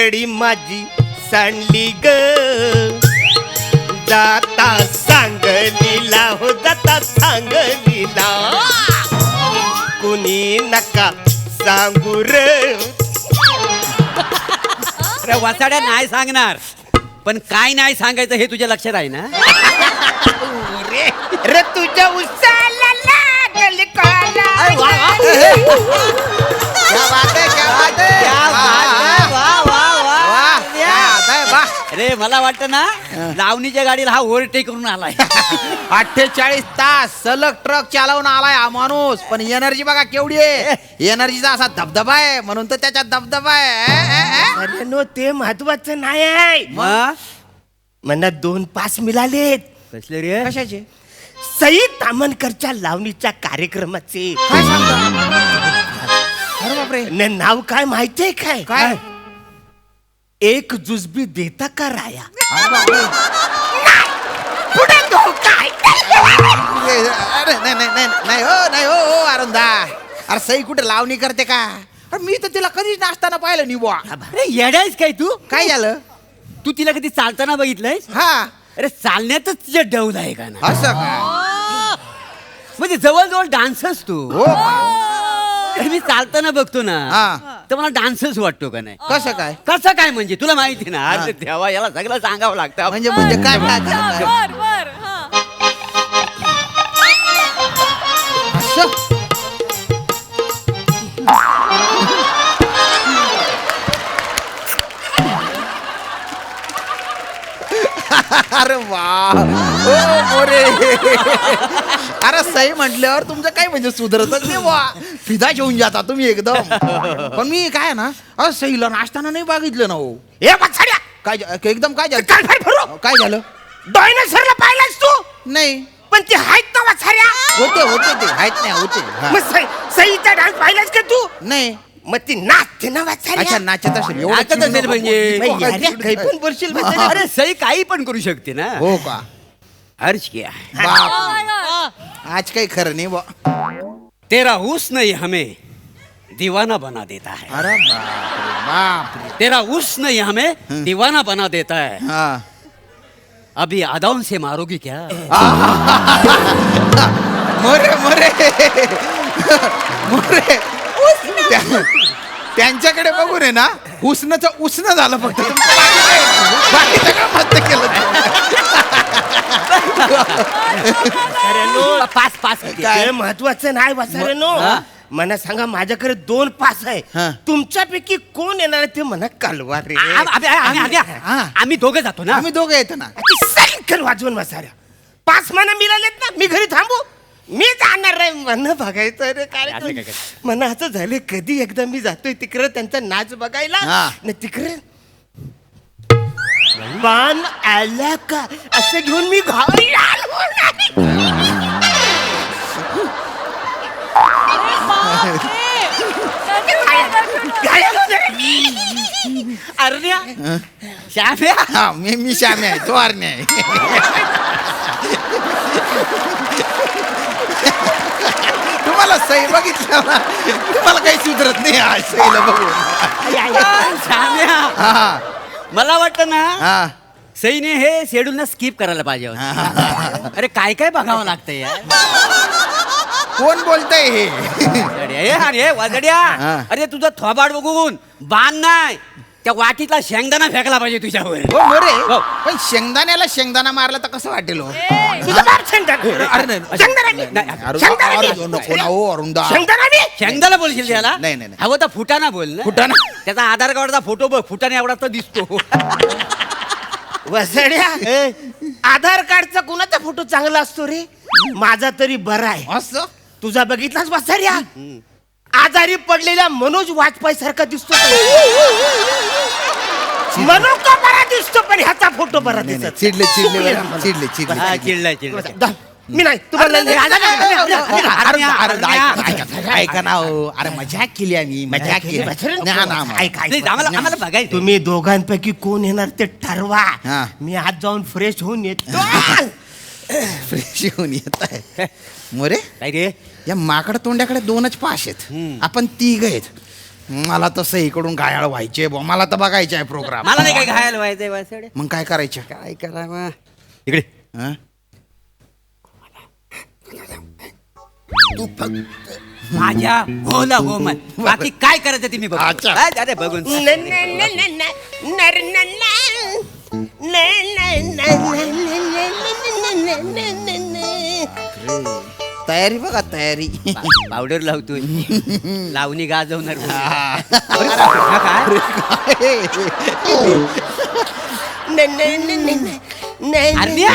गडी माझी सांडली ग, जाता सांगलीला हो जाता सांगलीला, कुणी नका सांगू रे. अरे वाचाड्या नाही सांगणार, पण काय नाही सांगायचं हे तुझ्या लक्षात आहे ना. रे तुझ्या उसाला लागल काला. क्या बात है, क्या बात है. अरे मला वाटतं ना लावणीच्या गाडीला हा ओव्हरटेक करून आलाय. 48 तास सलग ट्रक चालवून आलाय हा माणूस, पण एनर्जी बघा केवढी आहे. एनर्जीचा असा धबधबा आहे म्हणून तर त्याच्यात धबधबा आहे. अरे नो ते महत्वाचं नाही आहे. मग मला 2 पास मिळालेत. कसले रे? कशाचे? सई तामणकरच्या लावणीच्या कार्यक्रमाचे. काय सांगता? अरे बापरे. नाव काय माहितीये काय? काय? एक जुजबी देता का राया. अरे बापरे. पुढे तो काय. अरे नाही नाही नाही नाही हो, नाही हो अरुंदा. अरे सई कुठे लावणी करते का? अरे मी तर तिला कधीच नाचताना पाहिलं नाही बुवा. अरे येडायस काय तू? काय झालं? तू तिला कधी चालताना बघितलंयस? हा अरे चालण्यातच तुझ्या डौल आहे का ना. असं काय? म्हणजे जवळजवळ डान्सच तू. हो. अरे मी चालताना बघतो ना हा. तर मला डान्सच वाटतो का नाही. कसं काय? कसं काय म्हणजे तुला माहिती ना. अरे देवा, याला सगळं सांगावं लागतं. म्हणजे काय काय काय? बर बर हा. असं? अरे वा ओ मोरे. अरे सई म्हटल्यावर तुमचं काय म्हणजे सुधरतच नाही वा. फिदा घेऊन जाता तुम्ही एकदम. पण मी काय ना अरे सईला नाचताना नाही बघितलं ना हो. ए बछड्या, काय एकदम काय काय काय झालं? फरक. काय झालं? डायनासोरला पाहिलास तू? नाही. पण ते आहेत ना वाछाऱ्या. होते होते ते आहेत नाही होते हा. मग सईचा डान्स पाहिलास का तू? नाही. मग ती नाचते ना वाछाऱ्या. अच्छा नाचत असेल. एवढं नाचत चिडू असेल नको. म्हणजे. बाई, याऱ्या, काही पण बोलशील बछड्या. अरे सई काही पण करू शकते ना. हो का? अर्ज किया है. बाप आज काही खरं नाही बा. तेरा हुस्न ही हमें दीवाना बना देता है. अरे बाप रे. तेरा हुस्न ही हमें दीवाना बना देता है. हा. अभी अदाउन से मारोगी क्या? मोरे मोरे मोरे. त्यांच्याकडे बघून आहे ना उष्णचं उष्ण झालं फक्त. बाकी सगळं मस्त केलं. पास पास काय महत्वाचं नाही वाचाऱ्यानो. हा? मला सांगा, माझ्याकडे 2 पास हा. आहे. तुमच्यापैकी कोण येणार आहे ते म्हणा कळवा रे. हा. आम्ही दोघं जातो ना. आम्ही दोघं येतो ना. सायकल वाजवून वाचाऱ्या. 5 मला मिळालेत ना, मी घरी थांबू. मी जाणार रे म्हणणं बघायचं रे. काय म्हणा असं झालं, कधी एकदा मी जातोय तिकडे त्यांचा नाच बघायला हा. ना. तिकडे पान आला का असं घेऊन मी घाई आलो नाही. काय आलो नाही. अरण्या श्याम्या. हा मी श्यामी आहे. तो आरणे आहे. तुम्हाला सई बघितलं ना, तुम्हाला काही सुधरत नाही आज सईला बघून. श्याम्या, हा मला वाटतं ना हा. सईने हे शेड्यूल ना स्किप करायला पाहिजे होतं. अरे काय काय बघावं लागतं यार. कोण बोलतय हे? अरे वाजड्या, हा. अरे तुझं थोबाड बघून बाण नाही, त्या वाटीतला शेंगदाणा फेकला पाहिजे तुझ्यावर. हो मोरे. हो. पण शेंगदाण्याला शेंगदाणा मारला तर कसं वाटेल हो? तुझं बाप शेंगदाणा. अरे नाही. शेंगदाणा. नाही, अरे नको ना हो अरुंदा. शेंगदाणा. शेंगदाणा बोलशील त्याला? नाही, नाही, नाही. हवं तर फुटाणा बोल ना. फुटाणा? त्याचा आधार कार्डचा फोटो बघ, फुटाणा एवढा तर दिसतो. वसड्या, आधार कार्डचा कुणाचा फोटो चांगला असतो रे? माझा तरी बरा आहे. असं तुझा बघितलास वसड्या? आजारी पडलेल्या मनोज वाजपेयी सारखा दिसतो. मनोज का बरा दिसतो, पण ह्याचा फोटो बरा नाही, नाही. दिसत. चिडले चिडले चिडले हा, चिडले. चिडलाय चिडलाय. मी नाही तुम्हाला ऐका ना हो. अरे मजाक केली आम्ही. मजाक केली. नाही, ना, ना. नाही, आम्हाला बघायचं. तुम्ही दोघांपैकी कोण येणार ते ठरवा. हा. मी आज जाऊन फ्रेश होऊन येतो. फ्रेश होऊन येत आहे. मोरे काय रे? या माकड तोंड्याकडे 2च पाश आहेत. आपण 3 आहेत. मला तसं इकडून घायाळ व्हायचे बुवा, मला तर बघायचे आहे प्रोग्राम. मला नाही काय घायला व्हायचंय वासडे. मग काय करायचं? काय करावं इकडे. हं? तू फक्त माझ्या होला हो मन बाकी काय करायचं ते मी बघ. अच्छा. अरे बघून न- न- न- न- न- नर- न- न- न- न- न- न- न- न- न- तयारी बघा तयारी. पावडर लावतोय लावणी गाजवणार बोल. हा. अरे, हा काय न- न- न- न- न- न- अरण्या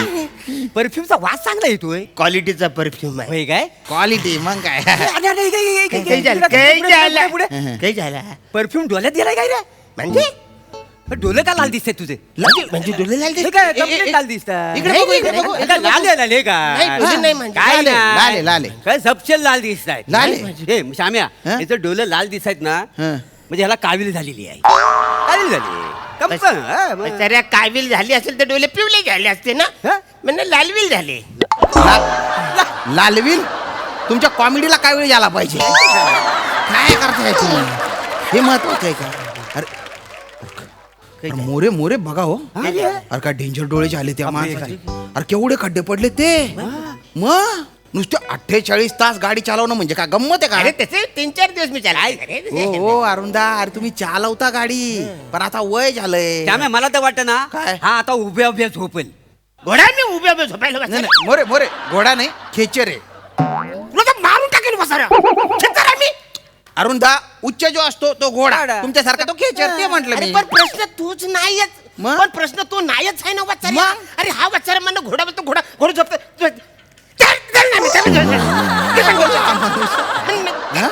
परफ्यूमचा वास चांगला येतोय. क्वालिटीचा परफ्यूम आहे. होय काय क्वालिटी मग काय. काही झालं काही झालं काही झालं परफ्यूम डोल्यात गेलाय काय रे. म्हणजे डोले का लाल दिसते तुझे. म्हणजे डोले लाल हे काय complete लाल दिसतात. इकडे बघू, इकडे बघू, हे काय लाल आहे लाल हे नाही, काय डोले नाही म्हणजे. काय लाल आहे, लाल आहे. काय सपशेल लाल दिसत आहेत. लाल आहे. हे श्याम्या हं? याचं डोलं लाल दिसत आहेत ना हं. म्हणजे ह्याला काविल झालेली आहे. काविल झाली हा, मग. जरा काविल झाली असेल तर डोले पिवले झाले असते ना हं? म्हणजे लालविल झाले. लालवील तुमच्या कॉमेडीला काय वेळ झाला पाहिजे. काय करताय तुम्ही? हे महत्वाचं आहे का? अरे मोरे मोरे बघा हो. अरे काय डेंजर डोळे झाले त्या माणसाचे. अरे केवढे खड्डे पडले ते. मग नुसते 48 तास गाडी चालवणं म्हणजे काय गंमत आहे अरे का? त्याचे 3-4 दिवस मी चालू हो हो अरुणदा, अरे तुम्ही चालवता गाडी पण आता वय झालंय. श्याम्या मला तर वाटतं ना काय? हा आता उभ्या उभ्या झोपेल. घोडा मी उभ्या उभ्या झोपायला नाही बसला. नाही, मोरे मोरे घोडा नाही खेचर आहे. तुला तर मारून टाकेल बसारा खेचरा मी. अरुणदा उच्च जो असतो तो घोडा, घोडा. तुमच्यासारखा तो खेचर, ते म्हटलं अरे मी. पण प्रश्न तूच नाहीच. मग? पण प्रश्न तू नाहीच आहे ना वाचार. मग? अरे हा वाचार म्हणणं घोडा बोलतो घोडा घोडा झोपतो. चल, चल ना, मी चल. हा?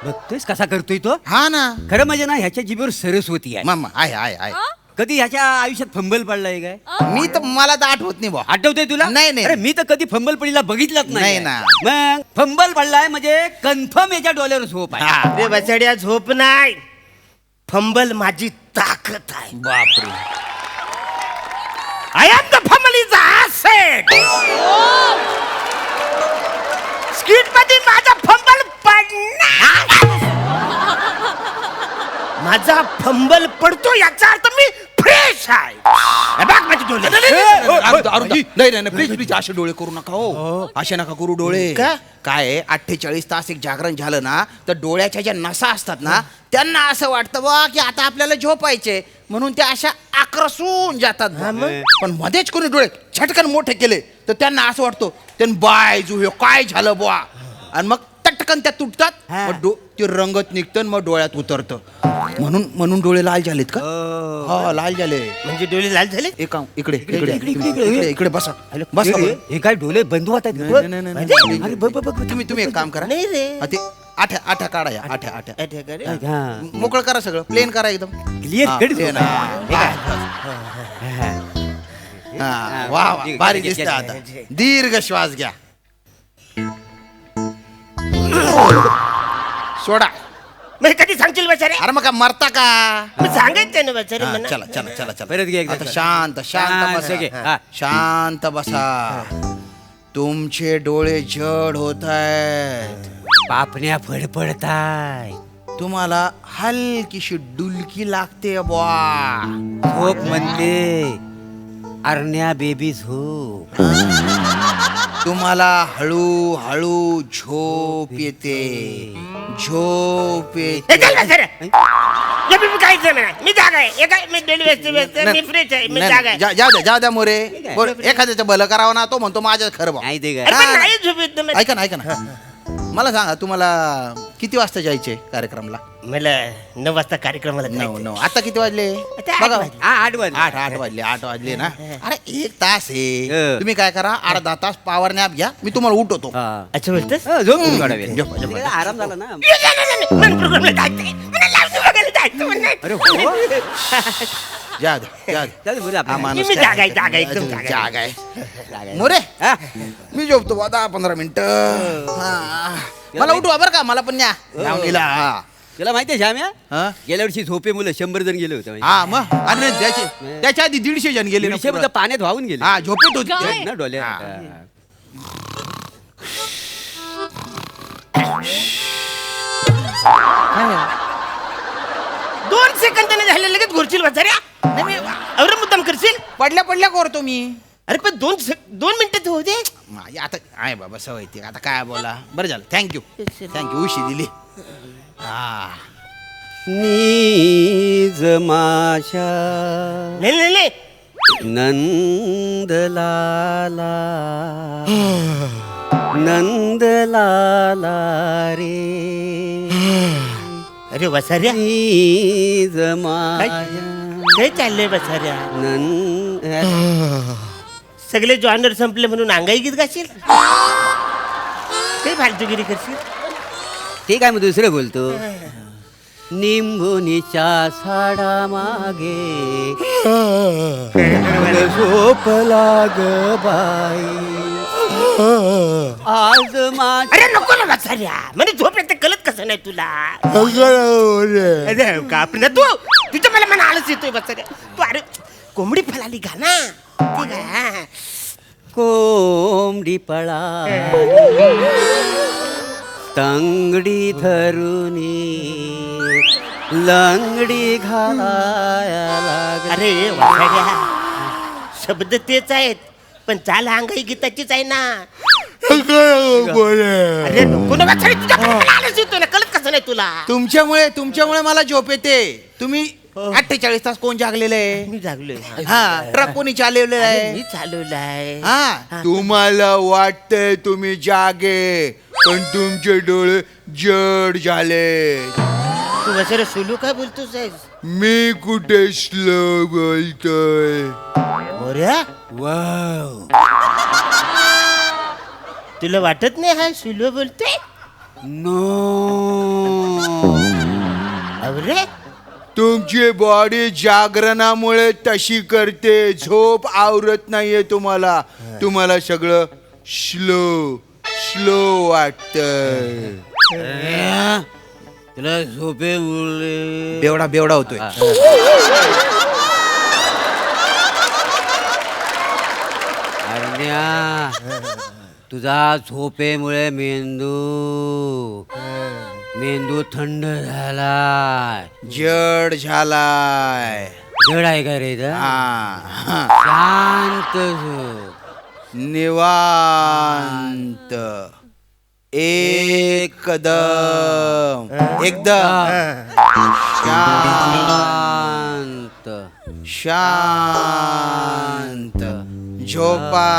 बघतोयस कसा करतोय तो. हा ना खरं म्हणजे ना ह्याच्या जिभेवर सरस्वती आहे. मामा आहे आहे आहे. कधी ह्याच्या आयुष्यात फंबल पडलाय काय मी तर मला तर आठवत नाही बा. आठवतंय तुला. नाही, नाही. अरे मी तर कधी फंबल पडीला बघितलंच नाही नाही ना. मग फंबल पडलाय म्हणजे कन्फर्म याच्या डोल्यावर झोप आहे. हा. अरे बसाड्या झोप नाही, फंबल माझी ताकद आहे. बापरे. I am the fumble is asset. Skit मध्ये माझा फंबल पडणार. माझा फंबल पडतो याचा अर्थ मी फ्रेश आहे. हे बघ माझे डोळे. नाही नाही प्लीज प्लीज असे डोळे करू नका हो. असे नका करू डोळे. का? काय 48 तास एक जागरण झालं ना तर डोळ्याच्या ज्या नसा असतात ना त्यांना असं वाटतं बा की आता आपल्याला झोपायचे म्हणून त्या अशा आक्रसून जातात बुवा. पण मध्येच कोणी डोळे झटकन मोठे केले तर त्यांना असं वाटतं त्यांनी बाय जो काय झालं बुवा आणि मग टटकन त्या तुटतात. मग ते रंगत निघतं आणि मग डोळ्यात उतरतं. म्हणून डोळे लाल झालेत का? हा लाल झाले. म्हणजे डोळे लाल झाले. इकडे इकडे बसा बसा बरं. हे काय डोले बंद होत आहेत. नाही, नाही, नाही, नाही. अरे बघ बघ बघ. तुम्ही एक काम करा. नाही रे. हा, ते आठ्या काढा या आठ्या हा. मोकळं करा सगळं प्लेन करा एकदम. Clear हा, cut plain, करा. हा. हा, वा वा भारी दिसत आता. दीर्घ श्वास घ्या. सोडा. मग कधी सांगशील बचारे. अरे मग का मरता का? मग सांगायचं ना बचारे हा, मला. चला चला चला चला परत घे एकदा. आता शांत शांत सगळे. बसा. हा. शांत बसा. तुमचे डोळे जड होत आहेत. पापण्या फडफडताय. तुम्हाला हलकीशी डुलकी लागते बुवा. झोप म्हणते अरण्या बेबी झोप. तुम्हाला हळू हळू झोप येते. झोप हे येते. चल बचारे. हे मी काहीच नाही. मी जागा आहे. हे काय मी डेली व्यस्त मी फ्रेश आहे. मी जागा आहे. जाऊ द्या मोरे. बरं, एखाद्याचं भलं करावं ना तो म्हणतो माझ्या खरं बा. नाही ते अरे काय पण नाही झोप येत ना मला. ऐका ना मला सांगा तुम्हाला किती वाजता जायचे कार्यक्रमाला? मला 9 वाजता कार्यक्रमाला जायचं. 9 आता किती वाजले? आता 8 बघा वाजले. 8 वाजले ना. अरे 1 तास आहे. हं. तुम्ही काय करा 8-10 तास पॉवर नॅप घ्या. मी तुम्हाला उठवतो. अच्छा बोलतोस. झोप करून काढावी. झोपा, झोपा. तिला आराम झाला ना. मला प्रोग्रामला जायचंय. मला लावतो बघायला जायचं म्हणणं. अरे हो. जा दे. चल बरं आपलं. हा, माणूस मी काय? जागा आहे, जागा आहे, एकदम जागा आहे. जागा आहे. मोरे हा? मी झोपतो 10-15 मिनिटं. मला उठवा बरं का मला पण न्या लावणीला. तुला माहितीये श्याम्या हा? गेल्या वर्षी झोपे मुलं 100 जण गेले होते. हा मग आणि त्याच्या आधी 150 जण गेले ना 150 पुढं. पाण्यात वाहून गेले. हा झोपेत होते काय? ते. ना डोल्या. हा. 2 सेकंदाने झाले लगेच घोरशील बसाऱ्या. नाही मी अरे मुद्दाम करशील. पडल्या पडल्या करतो मी. अरे पण 2 मिनिटं होऊ दे. माझी आता आहे बाबा सवय ती आता काय बोला. बरं झालं थँक्यू उशी दिली. हा नीज माझ्या नाही नाही नंदलाला नंदलाला रे अरे बसाऱ्या नीज माझ्या काय चाललंय बसाऱ्या. सगळे जॉनर संपले म्हणून अंगाई गीत गाशील. काही फालतूगिरी करशील. ठीक आहे मग दुसरं बोलतो. निंबुनीच्या झाडा मागे झोपला ग बाई आज माझ्या. अरे नको ना बसाऱ्या म्हणजे झोप येते कळत कसं नाही तुला. अरे कापना तू तुझं मला मना आळस येतोय बसाऱ्या. तू अरे कोंबडी फलाली घा ना. ठीक आहे. कोंबडी पळा तंगडी धरुनी लंगडी घालाया लाग. अरे वासाऱ्या शब्द तेच आहेत पण चाल अंगाई गीताचीच आहे ना. अरे नको ना वासाऱ्या तुझ्या मला आळस येतोय ना कळत कसं नाही तुला. तुमच्यामुळे मला झोप येते. तुम्ही 48 तास कोण जागलेलं आहे. मी जागलोय. हा ट्रक कोणी चालवलेला अरे, आहे. मी चालवलाय. हा तुम्हाला वाटतंय तुम्ही जागे पण तुमचे डोळे जड झाले. तू वसाऱ्या सोलू काय बोलतोस आहे? मी कुठे स्लो बोलतोय. मोऱ्या तुला वाटत नाही हा सुलो बोलतोय. नो अरे तुमची बॉडी जागरणामुळे तशी करते. झोप आवरत नाहीये तुम्हाला. तुम्हाला सगळं स्लो स्लो वाटतंय. तुला झोपे उरले बेवडा होतोय. अरण्या तुझा झोपेमुळे मेंदू थंड झालाय जड झालाय. जड आहे का रे इथं? हा शांत झोप निवांत एकदम शांत शांत झोपा.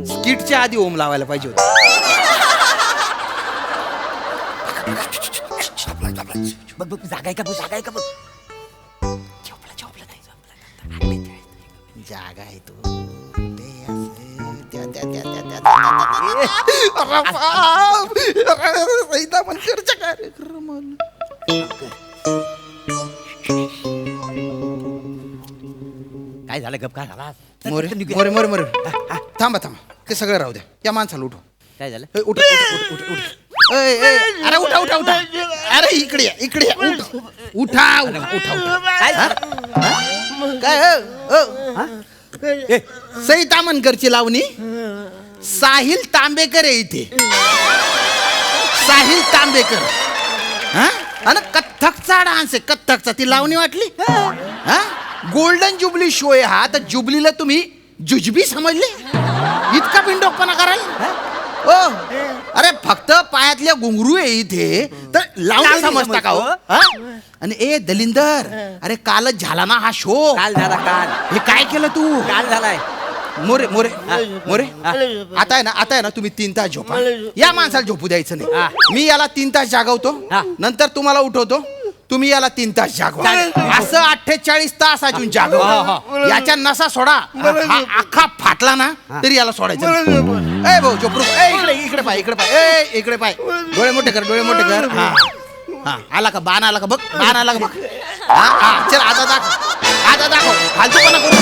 स्किटच्या आधी ओम लावायला पाहिजे होतं. बघ जागा आहे का बघ जागा आहे तू. काय झालं गप काय झाला मोरे थांबा ते सगळं राहू द्या. त्या माणसाला उठव. काय झालं ए, उठ. अरे उठा. अरे इकडे या. उठा. काय झालं काय सई तामणकरची लावणी. साहिल तांबेकर आहे इथे. साहिल तांबेकर. हा आणि कथ्थकचा डान्स आहे. कथ्थकचा ती लावणी वाटली. हा गोल्डन जुबली शो आहे हा. तर जुबलीला तुम्ही जुजबी समजले. इतका बिंडोकपणा कराल. ओ अरे फक्त पायातल्या घुंगरू आहे इथे तर लावणी समजता का हो? हा? आणि ए दलिंदर अरे कालच झाला ना हा शो. काल झाला काल हे काय केलं तू. काल झालाय मोरे आता आहे ना तुम्ही 3 तास झोपा. या माणसाला झोपू द्यायचं नाही. मी याला 3 तास जागवतो. नंतर तुम्हाला उठवतो. तुम्ही याला 3 तास जागवा. असं 48 तास अजून जागव. याच्या नसा सोडा. हा अख्खा फाटला ना तरी याला सोडायचं. ए भाऊ झोपरू. इकडे पाय. इकडे पाय. डोळे मोठे कर. हा आला का बाण आला का बघ. हा चल आता दाखव. फालतूपणा करू.